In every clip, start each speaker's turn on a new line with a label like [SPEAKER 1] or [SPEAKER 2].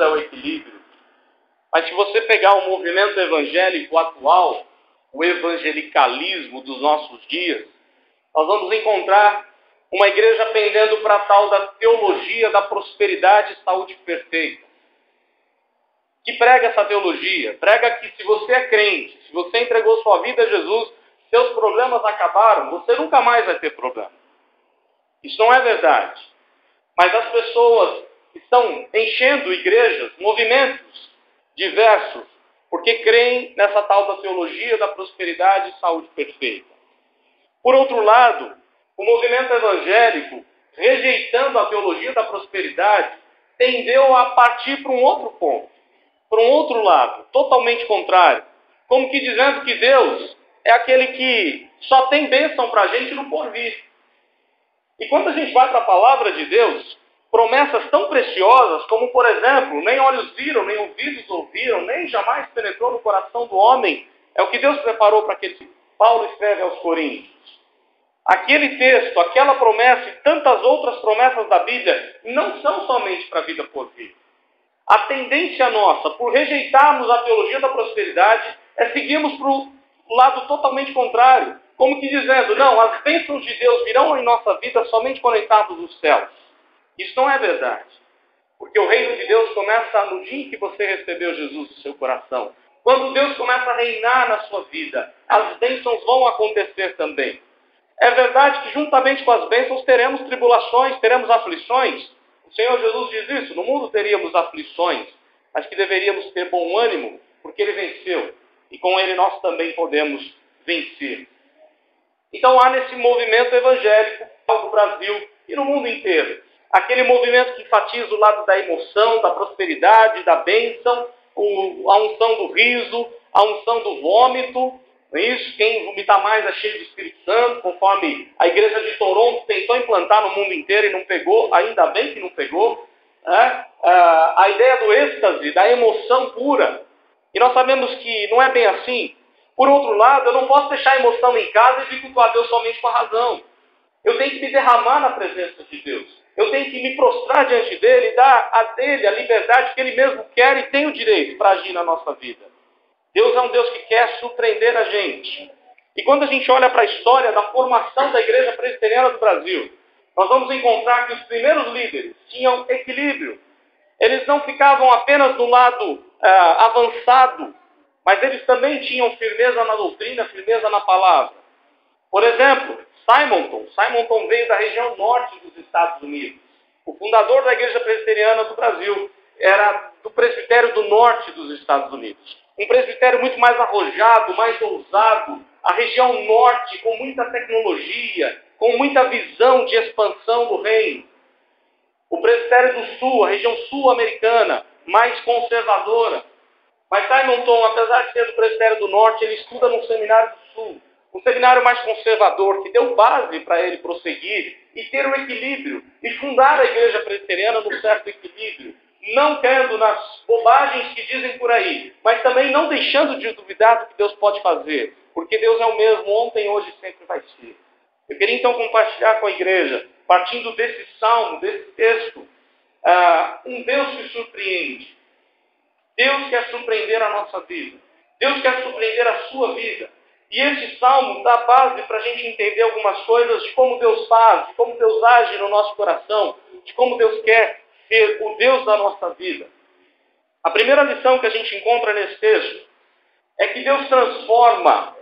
[SPEAKER 1] é o equilíbrio. Mas se você pegar o movimento evangélico atual, o evangelicalismo dos nossos dias, nós vamos encontrar uma igreja pendendo para a tal da teologia da prosperidade e saúde perfeita. Que prega essa teologia? Prega que se você é crente, se você entregou sua vida a Jesus, seus problemas acabaram, você nunca mais vai ter problema. Isso não é verdade. Mas as pessoas estão enchendo igrejas, movimentos diversos, porque creem nessa tal da teologia da prosperidade e saúde perfeita. Por outro lado, o movimento evangélico, rejeitando a teologia da prosperidade, tendeu a partir para um outro ponto, para um outro lado, totalmente contrário, como que dizendo que Deus é aquele que só tem bênção para a gente no porvir. E quando a gente vai para a palavra de Deus, promessas tão preciosas como, por exemplo, nem olhos viram, nem ouvidos ouviram, nem jamais penetrou no coração do homem, é o que Deus preparou para aquele que Paulo escreve aos Coríntios. Aquele texto, aquela promessa e tantas outras promessas da Bíblia não são somente para a vida por vir. A tendência nossa, por rejeitarmos a teologia da prosperidade, é seguirmos para o lado totalmente contrário, como que dizendo, não, as bênçãos de Deus virão em nossa vida somente conectados nos céus. Isso não é verdade. Porque o reino de Deus começa no dia em que você recebeu Jesus no seu coração. Quando Deus começa a reinar na sua vida, as bênçãos vão acontecer também. É verdade que juntamente com as bênçãos teremos tribulações, teremos aflições. O Senhor Jesus diz isso, no mundo teríamos aflições, mas que deveríamos ter bom ânimo, porque Ele venceu. E com Ele nós também podemos vencer. Então há nesse movimento evangélico no Brasil e no mundo inteiro, aquele movimento que enfatiza o lado da emoção, da prosperidade, da bênção, a unção do riso, a unção do vômito. Não é isso? Quem vomitar mais é cheio do Espírito Santo, conforme a igreja de Toronto tentou implantar no mundo inteiro e não pegou, ainda bem que não pegou. Né? A ideia do êxtase, da emoção pura. E nós sabemos que não é bem assim. Por outro lado, eu não posso deixar a emoção em casa e cultuar Deus somente com a razão. Eu tenho que me derramar na presença de Deus. Eu tenho que me prostrar diante dele e dar a dele a liberdade que ele mesmo quer e tem o direito para agir na nossa vida. Deus é um Deus que quer surpreender a gente. E quando a gente olha para a história da formação da Igreja Presbiteriana do Brasil, nós vamos encontrar que os primeiros líderes tinham equilíbrio. Eles não ficavam apenas no lado avançado, mas eles também tinham firmeza na doutrina, firmeza na palavra. Por exemplo, Simonton veio da região norte dos Estados Unidos. O fundador da Igreja Presbiteriana do Brasil era do presbitério do norte dos Estados Unidos. Um presbitério muito mais arrojado, mais ousado. A região norte com muita tecnologia, com muita visão de expansão do reino. O presbitério do sul, a região sul-americana, mais conservadora. Mas Simonton, apesar de ser do presbitério do norte, ele estuda no seminário do sul. Um seminário mais conservador, que deu base para ele prosseguir e ter um equilíbrio. E fundar a igreja presbiteriana num certo equilíbrio. Não crendo nas bobagens que dizem por aí, mas também não deixando de duvidar do que Deus pode fazer. Porque Deus é o mesmo ontem, hoje e sempre vai ser. Eu queria então compartilhar com a igreja, partindo desse salmo, desse texto, um Deus que surpreende. Deus quer surpreender a nossa vida. Deus quer surpreender a sua vida. E esse salmo dá base para a gente entender algumas coisas de como Deus faz, de como Deus age no nosso coração, de como Deus quer ser o Deus da nossa vida. A primeira lição que a gente encontra nesse texto é que Deus transforma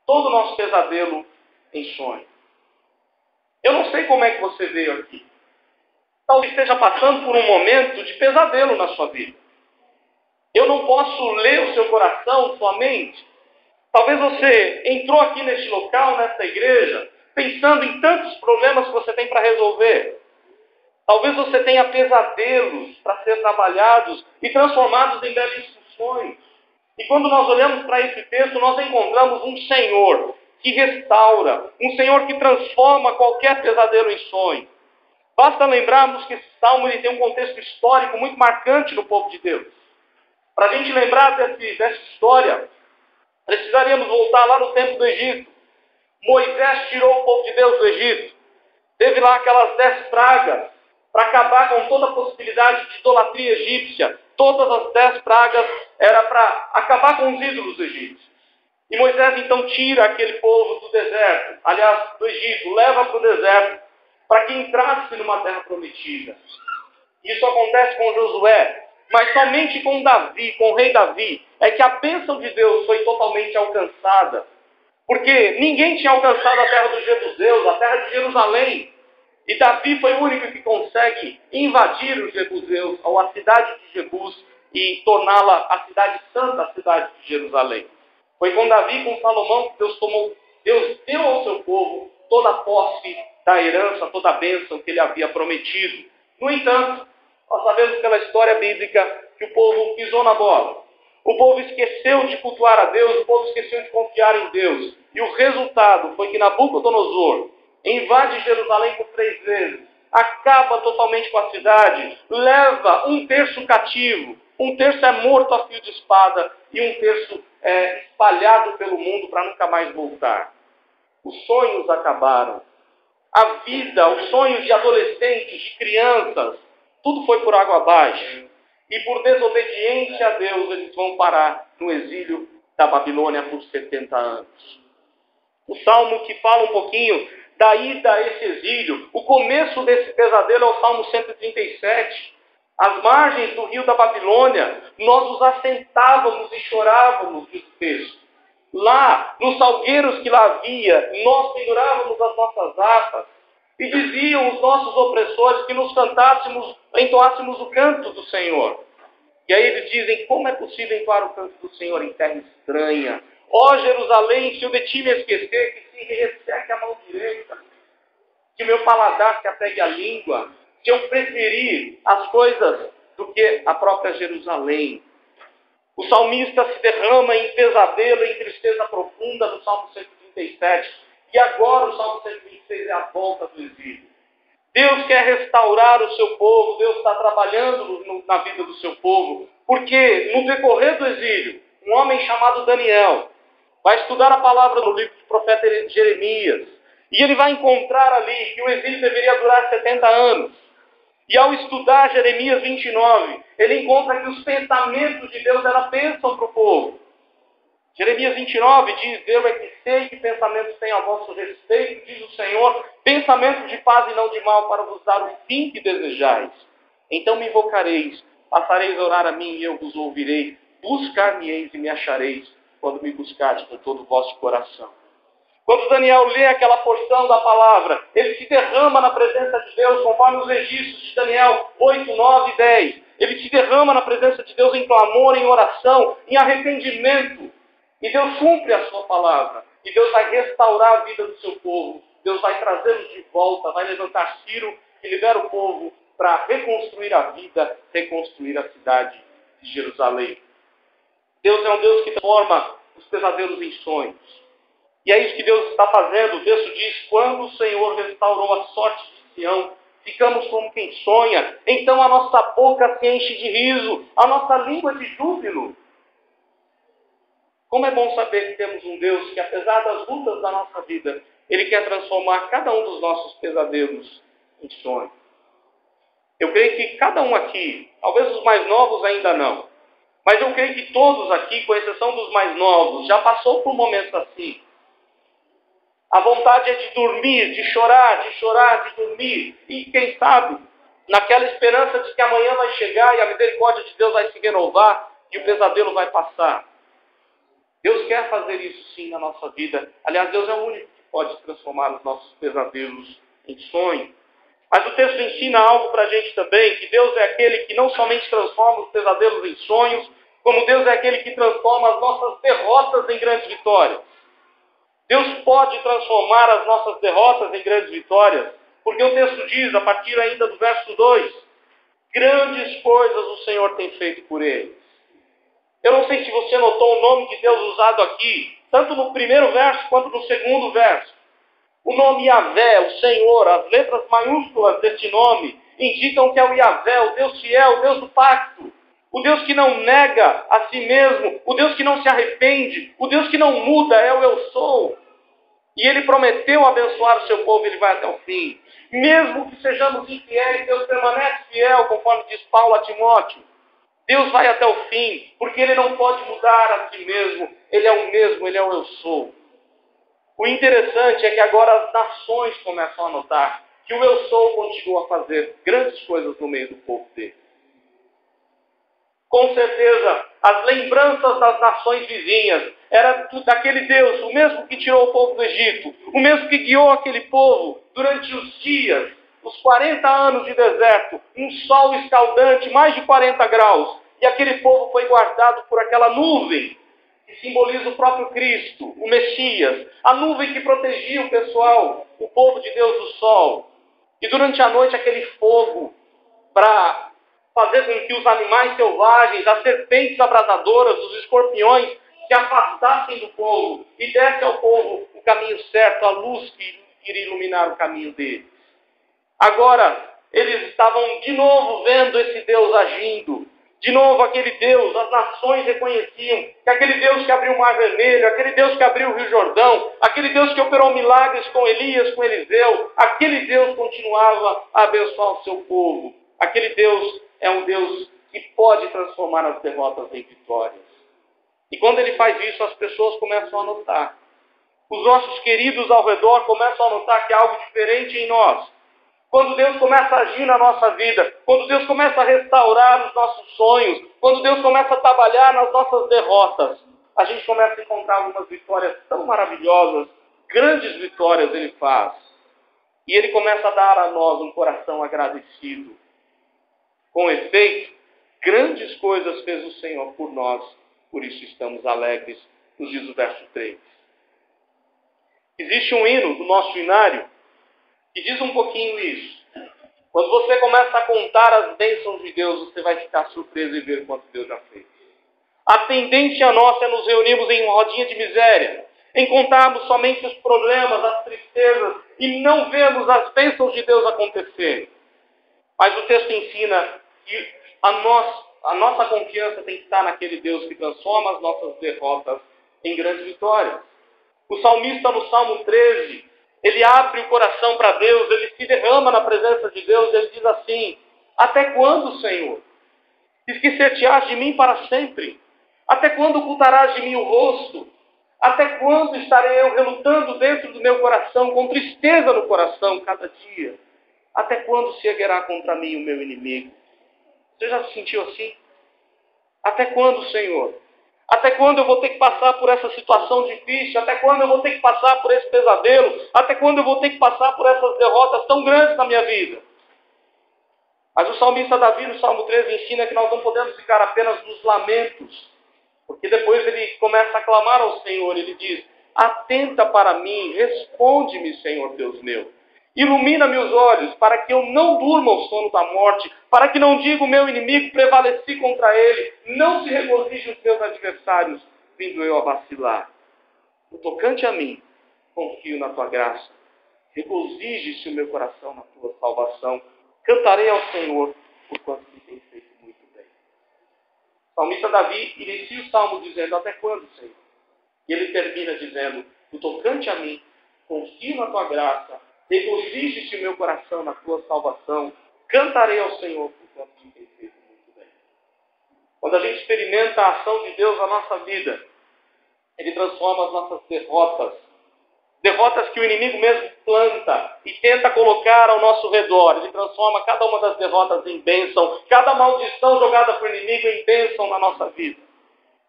[SPEAKER 1] todo o nosso pesadelo em sonho. Eu não sei como é que você veio aqui. Talvez esteja passando por um momento de pesadelo na sua vida. Eu não posso ler o seu coração, sua mente. Talvez você entrou aqui neste local, nesta igreja, pensando em tantos problemas que você tem para resolver. Talvez você tenha pesadelos para ser trabalhados e transformados em belíssimos sonhos. E quando nós olhamos para esse texto, nós encontramos um Senhor que restaura, um Senhor que transforma qualquer pesadelo em sonho. Basta lembrarmos que esse salmo ele tem um contexto histórico muito marcante no povo de Deus. Para a gente lembrar dessa história, precisaríamos voltar lá no tempo do Egito. Moisés tirou o povo de Deus do Egito. Teve lá aquelas 10 pragas. para acabar com toda a possibilidade de idolatria egípcia. Todas as 10 pragas era para acabar com os ídolos egípcios. E Moisés então tira aquele povo do deserto, aliás, do Egito, leva para o deserto, para que entrasse numa terra prometida. Isso acontece com Josué, mas somente com Davi, com o rei Davi, é que a bênção de Deus foi totalmente alcançada. Porque ninguém tinha alcançado a terra dos jebuseus, a terra de Jerusalém. E Davi foi o único que consegue invadir os jebuseus, ou a cidade de Jebus, e torná-la a cidade santa, a cidade de Jerusalém. Foi com Davi e com Salomão que Deus deu ao seu povo toda a posse da herança, toda a bênção que ele havia prometido. No entanto, nós sabemos pela história bíblica que o povo pisou na bola. O povo esqueceu de cultuar a Deus, o povo esqueceu de confiar em Deus. E o resultado foi que Nabucodonosor invade Jerusalém por 3 vezes, acaba totalmente com a cidade, leva 1/3 cativo, 1/3 é morto a fio de espada e 1/3 é espalhado pelo mundo para nunca mais voltar. Os sonhos acabaram. A vida, os sonhos de adolescentes, de crianças, tudo foi por água abaixo. E por desobediência a Deus, eles vão parar no exílio da Babilônia por 70 anos. O Salmo que fala um pouquinho da ida a esse exílio, o começo desse pesadelo é o Salmo 137. Às margens do rio da Babilônia, nós nos assentávamos e chorávamos, diz o texto. Lá, nos salgueiros que lá havia, nós pendurávamos as nossas harpas e diziam os nossos opressores que nos cantássemos, entoássemos o canto do Senhor. E aí eles dizem, como é possível entoar o canto do Senhor em terra estranha? Ó Jerusalém, se eu de ti me esquecer, que se resseque a mão direita, que o meu paladar se apegue à língua, se eu preferir as coisas do que a própria Jerusalém. O salmista se derrama em pesadelo, em tristeza profunda no Salmo 137. E agora o Salmo 126 é a volta do exílio. Deus quer restaurar o seu povo, Deus está trabalhando na vida do seu povo. Porque no decorrer do exílio, um homem chamado Daniel vai estudar a palavra no livro do profeta Jeremias. E ele vai encontrar ali que o exílio deveria durar 70 anos. E ao estudar Jeremias 29, ele encontra que os pensamentos de Deus eram bênção para o povo. Jeremias 29 diz, eu é que sei que pensamentos têm a vosso respeito, diz o Senhor, pensamentos de paz e não de mal, para vos dar o fim que desejais. Então me invocareis, passareis a orar a mim e eu vos ouvirei, buscar-me-eis e me achareis, quando me buscardes com todo o vosso coração. Quando Daniel lê aquela porção da palavra, ele se derrama na presença de Deus, conforme os registros de Daniel 8, 9 e 10. Ele se derrama na presença de Deus em clamor, em oração, em arrependimento. E Deus cumpre a sua palavra. E Deus vai restaurar a vida do seu povo. Deus vai trazê-los de volta, vai levantar Ciro e libera o povo para reconstruir a vida, reconstruir a cidade de Jerusalém. Deus é um Deus que transforma os pesadelos em sonhos. E é isso que Deus está fazendo. O texto diz, quando o Senhor restaurou a sorte de Sião, ficamos como quem sonha. Então a nossa boca se enche de riso, a nossa língua de júbilo. Como é bom saber que temos um Deus que, apesar das lutas da nossa vida, Ele quer transformar cada um dos nossos pesadelos em sonho. Eu creio que cada um aqui, talvez os mais novos ainda não, mas eu creio que todos aqui, com exceção dos mais novos, já passou por momentos assim. A vontade é de dormir, de chorar, de dormir. E quem sabe, naquela esperança de que amanhã vai chegar e a misericórdia de Deus vai se renovar e o pesadelo vai passar. Deus quer fazer isso sim na nossa vida. Aliás, Deus é o único que pode transformar os nossos pesadelos em sonho. Mas o texto ensina algo para a gente também, que Deus é aquele que não somente transforma os pesadelos em sonhos, como Deus é aquele que transforma as nossas derrotas em grandes vitórias. Deus pode transformar as nossas derrotas em grandes vitórias, porque o texto diz, a partir ainda do verso 2, grandes coisas o Senhor tem feito por eles. Eu não sei se você notou o nome de Deus usado aqui, tanto no primeiro verso quanto no segundo verso. O nome Yahvé, o Senhor, as letras maiúsculas deste nome, indicam que é o Yahvé, o Deus fiel, o Deus do pacto. O Deus que não nega a si mesmo, o Deus que não se arrepende, o Deus que não muda, é o eu sou. E ele prometeu abençoar o seu povo, ele vai até o fim. Mesmo que sejamos infiéis, Deus permanece fiel, conforme diz Paulo a Timóteo. Deus vai até o fim, porque ele não pode mudar a si mesmo. Ele é o mesmo, ele é o eu sou. O interessante é que agora as nações começam a notar que o eu sou continua a fazer grandes coisas no meio do povo dele. Com certeza, as lembranças das nações vizinhas era daquele Deus, o mesmo que tirou o povo do Egito, o mesmo que guiou aquele povo durante os dias, os 40 anos de deserto, um sol escaldante, mais de 40 graus, e aquele povo foi guardado por aquela nuvem, que simboliza o próprio Cristo, o Messias, a nuvem que protegia o pessoal, o povo de Deus do sol. E durante a noite aquele fogo para fazer com que os animais selvagens, as serpentes abrasadoras, os escorpiões, se afastassem do povo e desse ao povo o caminho certo, a luz que iria iluminar o caminho deles. Agora, eles estavam de novo vendo esse Deus agindo. De novo aquele Deus, as nações reconheciam que aquele Deus que abriu o Mar Vermelho, aquele Deus que abriu o Rio Jordão, aquele Deus que operou milagres com Elias, com Eliseu, aquele Deus continuava a abençoar o seu povo. Aquele Deus é um Deus que pode transformar as derrotas em vitórias. E quando ele faz isso, as pessoas começam a notar. Os nossos queridos ao redor começam a notar que há algo diferente em nós. Quando Deus começa a agir na nossa vida, quando Deus começa a restaurar os nossos sonhos, quando Deus começa a trabalhar nas nossas derrotas, a gente começa a encontrar algumas vitórias tão maravilhosas, grandes vitórias ele faz. E ele começa a dar a nós um coração agradecido. Com efeito, grandes coisas fez o Senhor por nós, por isso estamos alegres, nos diz o verso 3. Existe um hino do nosso hinário que diz um pouquinho isso. Quando você começa a contar as bênçãos de Deus, você vai ficar surpreso e ver quanto Deus já fez. A tendência nossa é nos reunirmos em uma rodinha de miséria, em contarmos somente os problemas, as tristezas, e não vemos as bênçãos de Deus acontecerem. Mas o texto ensina que a nossa confiança tem que estar naquele Deus que transforma as nossas derrotas em grandes vitórias. O salmista no Salmo 13, ele abre o coração para Deus, ele se derrama na presença de Deus, ele diz assim: até quando, Senhor? Esquecer-te-ás de mim para sempre? Até quando ocultarás de mim o rosto? Até quando estarei eu relutando dentro do meu coração, com tristeza no coração cada dia? Até quando se erguerá contra mim o meu inimigo? Você já se sentiu assim? Até quando, Senhor? Até quando eu vou ter que passar por essa situação difícil? Até quando eu vou ter que passar por esse pesadelo? Até quando eu vou ter que passar por essas derrotas tão grandes na minha vida? Mas o salmista Davi, no Salmo 13, ensina que nós não podemos ficar apenas nos lamentos. Porque depois ele começa a clamar ao Senhor. Ele diz: atenta para mim, responde-me, Senhor Deus meu. Ilumina-me os olhos, para que eu não durma o sono da morte, para que não diga o meu inimigo, prevaleci contra ele, não se regozije os meus adversários, vindo eu a vacilar. No tocante a mim, confio na tua graça. Regozije-se o meu coração na tua salvação. Cantarei ao Senhor, porquanto me tem feito muito bem. O salmista Davi inicia o salmo dizendo: até quando, Senhor? E ele termina dizendo: no tocante a mim, confio na tua graça, regozije-se o meu coração na tua salvação, cantarei ao Senhor, porquanto me tem feito muito bem. Quando a gente experimenta a ação de Deus na nossa vida, ele transforma as nossas derrotas, derrotas que o inimigo mesmo planta e tenta colocar ao nosso redor. Ele transforma cada uma das derrotas em bênção, cada maldição jogada por inimigo em bênção na nossa vida.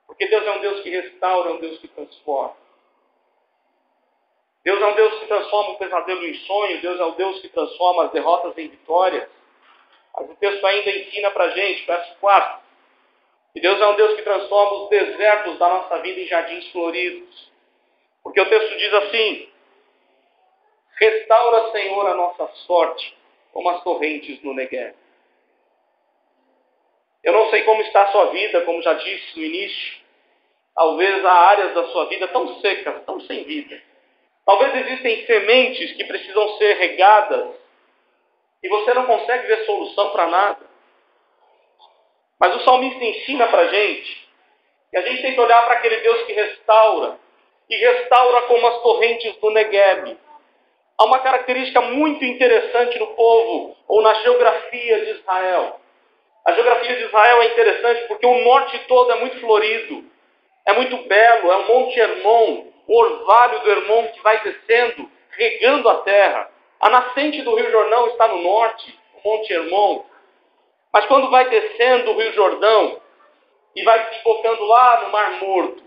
[SPEAKER 1] Porque Deus é um Deus que restaura, é um Deus que transforma. Deus é um Deus que transforma o pesadelo em sonho, Deus é um Deus que transforma as derrotas em vitórias. Mas o texto ainda ensina para a gente, verso 4, que Deus é um Deus que transforma os desertos da nossa vida em jardins floridos. Porque o texto diz assim: restaura, Senhor, a nossa sorte, como as torrentes no Negueb. Eu não sei como está a sua vida, como já disse no início. Talvez há áreas da sua vida tão secas, tão sem vida. Talvez existem sementes que precisam ser regadas e você não consegue ver solução para nada. Mas o salmista ensina para a gente que a gente tem que olhar para aquele Deus que restaura, e restaura como as torrentes do Negueb. Há uma característica muito interessante no povo, ou na geografia de Israel. A geografia de Israel é interessante porque o norte todo é muito florido, é muito belo, é o Monte Hermon, o orvalho do Hermon que vai descendo, regando a terra. A nascente do Rio Jordão está no norte, o Monte Hermon. Mas quando vai descendo o Rio Jordão e vai desembocando lá no Mar Morto,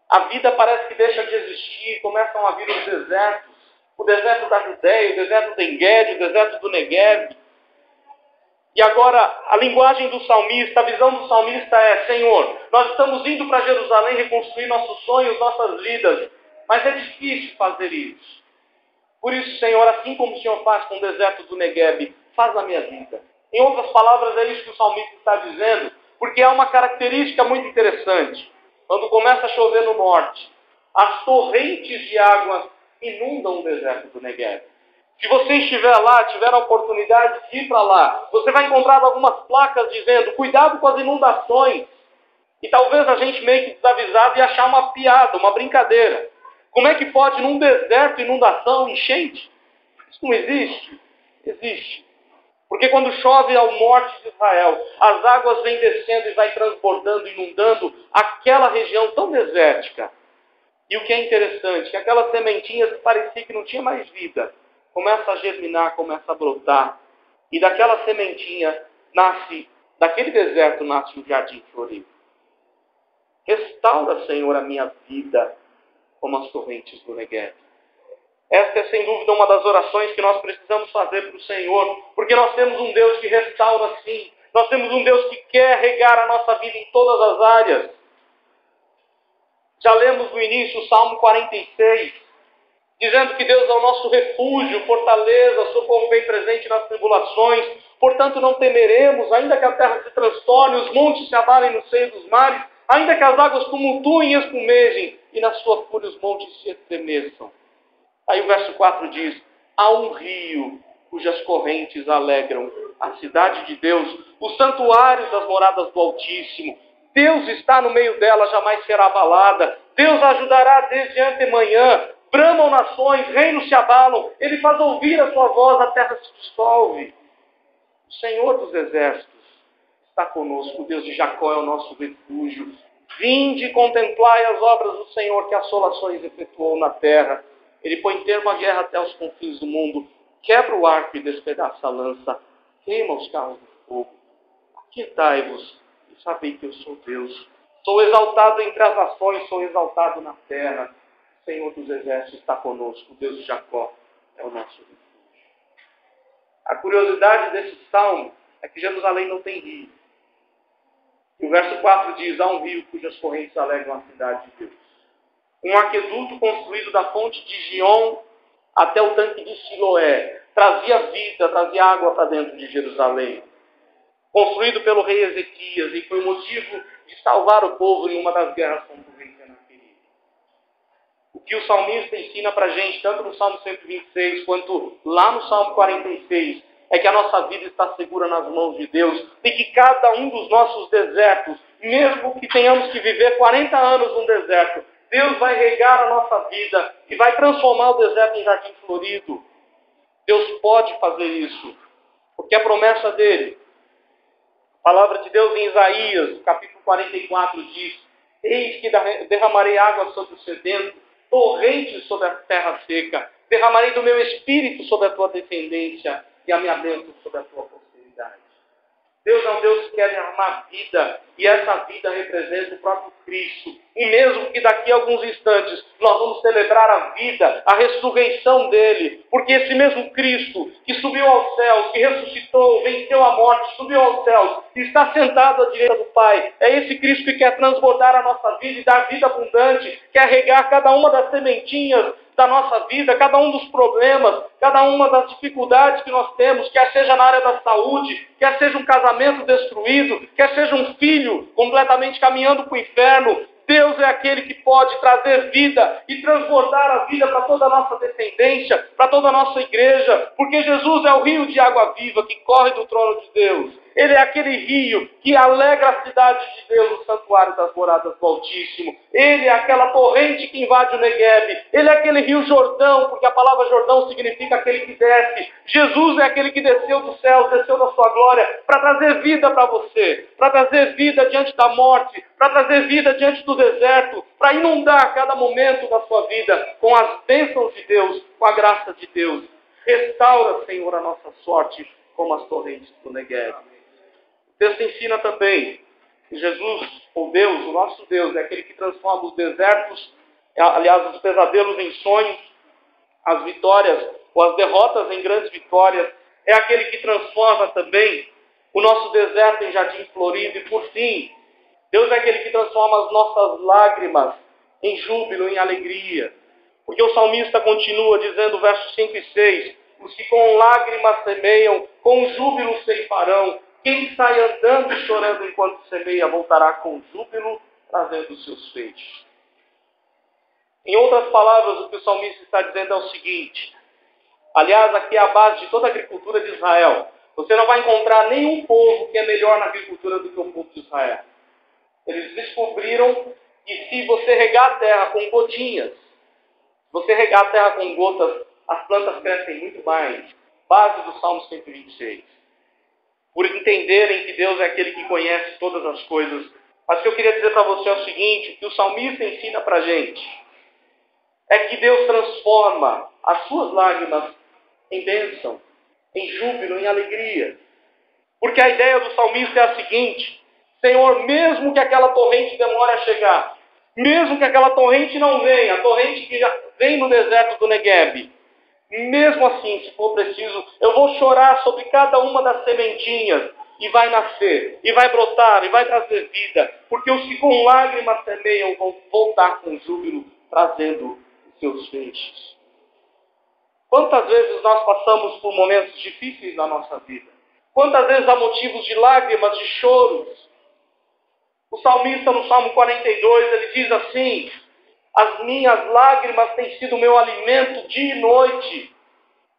[SPEAKER 1] a vida parece que deixa de existir, começam a vir os desertos. O deserto da Judéia, o deserto do Engedi, o deserto do Negueb. E agora, a linguagem do salmista, a visão do salmista é: Senhor, nós estamos indo para Jerusalém reconstruir nossos sonhos, nossas vidas, mas é difícil fazer isso. Por isso, Senhor, assim como o Senhor faz com o deserto do Negueb, faz a minha vida. Em outras palavras, é isso que o salmista está dizendo, porque há uma característica muito interessante. Quando começa a chover no norte, as torrentes de água inundam o deserto do Negueb. Se você estiver lá, tiver a oportunidade de ir para lá, você vai encontrar algumas placas dizendo: cuidado com as inundações. E talvez a gente meio que desavisado e achar uma piada, uma brincadeira. Como é que pode num deserto inundação, enchente? Isso não existe. Existe. Porque quando chove ao norte de Israel, as águas vêm descendo e vai transbordando, inundando aquela região tão desértica. E o que é interessante, que aquelas sementinhas que parecia que não tinha mais vida, começa a germinar, começa a brotar. E daquela sementinha nasce, daquele deserto nasce um jardim florido. Restaura, Senhor, a minha vida como as torrentes do Negueb. Esta é sem dúvida uma das orações que nós precisamos fazer para o Senhor, porque nós temos um Deus que restaura sim. Nós temos um Deus que quer regar a nossa vida em todas as áreas. Já lemos no início o Salmo 46, dizendo que Deus é o nosso refúgio, fortaleza, socorro bem presente nas tribulações. Portanto, não temeremos, ainda que a terra se transtorne, os montes se abalem no seio dos mares, ainda que as águas tumultuem e espumejem, e na sua fúria os montes se estremeçam. Aí o verso 4 diz: há um rio cujas correntes alegram a cidade de Deus, o santuário das moradas do Altíssimo. Deus está no meio dela, jamais será abalada. Deus a ajudará desde antemanhã. Bramam nações, reinos se abalam. Ele faz ouvir a sua voz, a terra se dissolve. O Senhor dos exércitos está conosco. O Deus de Jacó é o nosso refúgio. Vinde e contemplai as obras do Senhor, que assolações efetuou na terra. Ele põe termo à guerra até os confins do mundo. Quebra o arco e despedaça a lança. Queima os carros de fogo. Aquietai-vos e sabei que eu sou Deus. Sou exaltado entre as nações, sou exaltado na terra. O Senhor dos exércitos está conosco. O Deus de Jacó é o nosso refúgio. A curiosidade desse salmo é que Jerusalém não tem rio. E o verso 4 diz: há um rio cujas correntes alegram a cidade de Deus. Um aqueduto construído da fonte de Gion até o tanque de Siloé trazia vida, trazia água para dentro de Jerusalém. Construído pelo rei Ezequias, e foi motivo de salvar o povo em uma das guerras contra o rei Senaqueribe. O que o salmista ensina para a gente, tanto no Salmo 126 quanto lá no Salmo 46, é que a nossa vida está segura nas mãos de Deus, e que cada um dos nossos desertos, mesmo que tenhamos que viver 40 anos num deserto, Deus vai regar a nossa vida e vai transformar o deserto em jardim florido. Deus pode fazer isso, porque a promessa dele, a palavra de Deus em Isaías, capítulo 44, diz: eis que derramarei água sobre o sedento, torrentes sobre a terra seca, derramarei do meu espírito sobre a tua descendência e a minha bênção sobre a tua posteridade. Deus é um Deus que quer derramar vida, e essa vida representa o próprio Cristo. E mesmo que daqui a alguns instantes nós vamos celebrar a vida, a ressurreição dele, porque esse mesmo Cristo que subiu aos céus, que ressuscitou, venceu a morte, subiu aos céus, e está sentado à direita do Pai, é esse Cristo que quer transbordar a nossa vida e dar vida abundante, quer regar cada uma das sementinhas da nossa vida, cada um dos problemas, cada uma das dificuldades que nós temos, quer seja na área da saúde, quer seja um casamento destruído, quer seja um filho completamente caminhando para o inferno. Deus é aquele que pode trazer vida e transbordar a vida para toda a nossa descendência, para toda a nossa igreja, porque Jesus é o rio de água viva que corre do trono de Deus. Ele é aquele rio que alegra a cidade de Deus, o santuário das moradas do Altíssimo. Ele é aquela torrente que invade o Neguebe. Ele é aquele rio Jordão, porque a palavra Jordão significa aquele que desce. Jesus é aquele que desceu do céu, desceu da sua glória, para trazer vida para você, para trazer vida diante da morte, para trazer vida diante do deserto, para inundar cada momento da sua vida com as bênçãos de Deus, com a graça de Deus. Restaura, Senhor, a nossa sorte como as torrentes do Negueb. O texto ensina também que Jesus, ou Deus, o nosso Deus, é aquele que transforma os desertos, aliás, os pesadelos em sonhos, as vitórias ou as derrotas em grandes vitórias. É aquele que transforma também o nosso deserto em jardim florido. E por fim, Deus é aquele que transforma as nossas lágrimas em júbilo, em alegria. Porque o salmista continua dizendo, versos 5 e 6, os que com lágrimas semeiam, com júbilo ceifarão. Quem sai andando e chorando enquanto semeia, voltará com júbilo, trazendo os seus feixes. Em outras palavras, o que o salmista está dizendo é o seguinte. Aliás, aqui é a base de toda a agricultura de Israel. Você não vai encontrar nenhum povo que é melhor na agricultura do que o povo de Israel. Eles descobriram que se você regar a terra com gotinhas, se você regar a terra com gotas, as plantas crescem muito mais. Base do Salmo 126. Por entenderem que Deus é aquele que conhece todas as coisas. Mas o que eu queria dizer para você é o seguinte, o que o salmista ensina para a gente é que Deus transforma as suas lágrimas em bênção, em júbilo, em alegria. Porque a ideia do salmista é a seguinte, Senhor, mesmo que aquela torrente demore a chegar, mesmo que aquela torrente não venha, a torrente que já vem no deserto do Neguebe, mesmo assim, se for preciso, eu vou chorar sobre cada uma das sementinhas e vai nascer, e vai brotar, e vai trazer vida, porque os que com lágrimas semeiam vão voltar com júbilo, trazendo os seus feixes. Quantas vezes nós passamos por momentos difíceis na nossa vida? Quantas vezes há motivos de lágrimas, de choros? O salmista no Salmo 42, ele diz assim, as minhas lágrimas têm sido meu alimento dia e noite,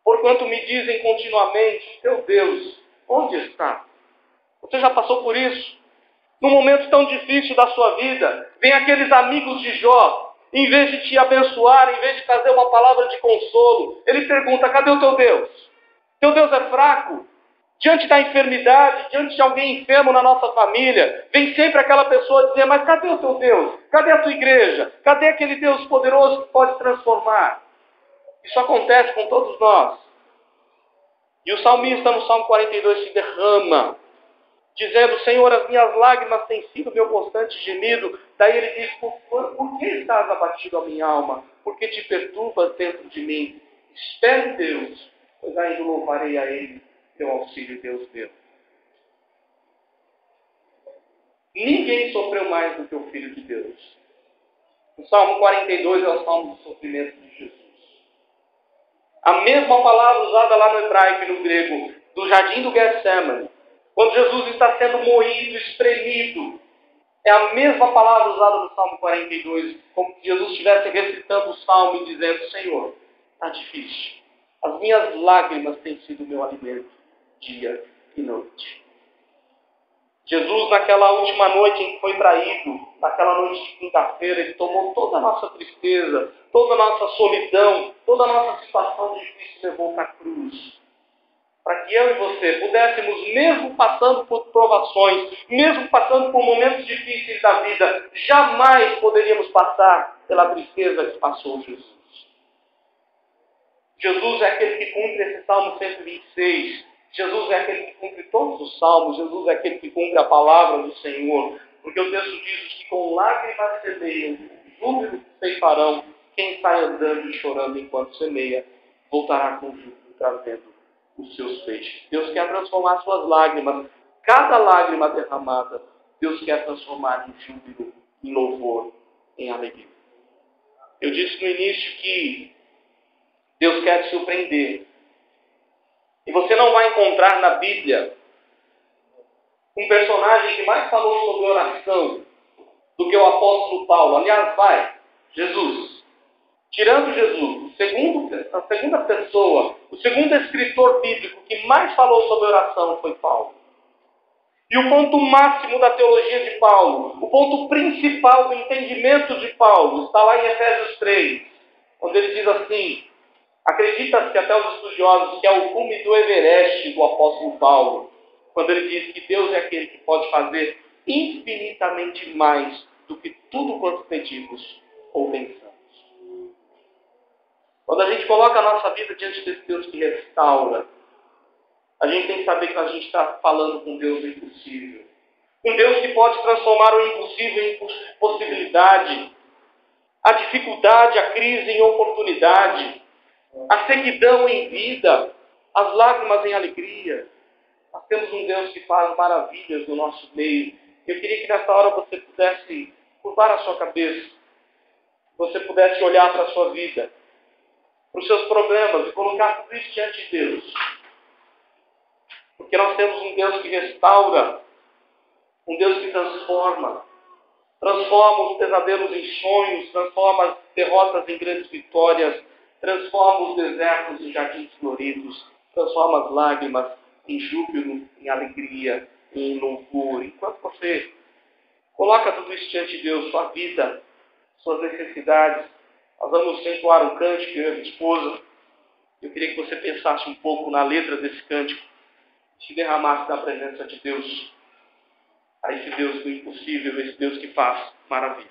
[SPEAKER 1] porquanto me dizem continuamente, meu Deus, onde está? Você já passou por isso? Num momento tão difícil da sua vida, vem aqueles amigos de Jó, em vez de te abençoar, em vez de trazer uma palavra de consolo, ele pergunta, cadê o teu Deus? Teu Deus é fraco? Diante da enfermidade, diante de alguém enfermo na nossa família, vem sempre aquela pessoa dizer, mas cadê o teu Deus? Cadê a tua igreja? Cadê aquele Deus poderoso que pode transformar? Isso acontece com todos nós. E o salmista no Salmo 42 se derrama, dizendo, Senhor, as minhas lágrimas têm sido meu constante gemido. Daí ele diz, por que estás abatido a minha alma? Por que te perturbas dentro de mim? Espere Deus, pois ainda louvarei a Ele, teu auxílio, Deus meu. Ninguém sofreu mais do que o Filho de Deus. O Salmo 42 é o Salmo do sofrimento de Jesus. A mesma palavra usada lá no hebraico e no grego, do jardim do Getsemane, quando Jesus está sendo moído, espremido, é a mesma palavra usada no Salmo 42, como se Jesus estivesse recitando o Salmo e dizendo, Senhor, está difícil. As minhas lágrimas têm sido meu alimento, dia e noite. Jesus, naquela última noite em que foi traído, naquela noite de quinta-feira, ele tomou toda a nossa tristeza, toda a nossa solidão, toda a nossa situação difícil e levou para a cruz. Para que eu e você pudéssemos, mesmo passando por provações, mesmo passando por momentos difíceis da vida, jamais poderíamos passar pela tristeza que passou Jesus. Jesus é aquele que cumpre esse Salmo 126. Jesus é aquele que cumpre todos os salmos. Jesus é aquele que cumpre a palavra do Senhor. Porque o texto diz que com lágrimas semeiam, júbilo ceifarão. Quem sai andando e chorando enquanto semeia, voltará com júbilo, trazendo os seus feixes. Deus quer transformar suas lágrimas. Cada lágrima derramada, Deus quer transformar em júbilo, em louvor, em alegria. Eu disse no início que Deus quer te surpreender. E você não vai encontrar na Bíblia um personagem que mais falou sobre oração do que o apóstolo Paulo. Aliás, Jesus. Tirando Jesus, a segunda pessoa, o segundo escritor bíblico que mais falou sobre oração foi Paulo. E o ponto máximo da teologia de Paulo, o ponto principal do entendimento de Paulo, está lá em Efésios 3, onde ele diz assim: acredita-se até os estudiosos que é o cume do Everest do apóstolo Paulo, quando ele diz que Deus é aquele que pode fazer infinitamente mais do que tudo quanto pedimos ou pensamos. Quando a gente coloca a nossa vida diante desse Deus que restaura, a gente tem que saber que a gente está falando com Deus do impossível. Um Deus que pode transformar o impossível em possibilidade, a dificuldade, a crise em oportunidade, a sequidão em vida, as lágrimas em alegria. Nós temos um Deus que faz maravilhas no nosso meio. Eu queria que nessa hora você pudesse curvar a sua cabeça, você pudesse olhar para a sua vida, para os seus problemas e colocar tudo isso diante de Deus. Porque nós temos um Deus que restaura, um Deus que transforma os pesadelos em sonhos, transforma as derrotas em grandes vitórias, transforma os desertos em jardins floridos, transforma as lágrimas em júbilo, em alegria, em louvor. Enquanto você coloca tudo isso diante de Deus, sua vida, suas necessidades, nós vamos entoar um cântico, eu e minha esposa. Eu queria que você pensasse um pouco na letra desse cântico, se derramasse na presença de Deus, a esse Deus do impossível, esse Deus que faz maravilhas.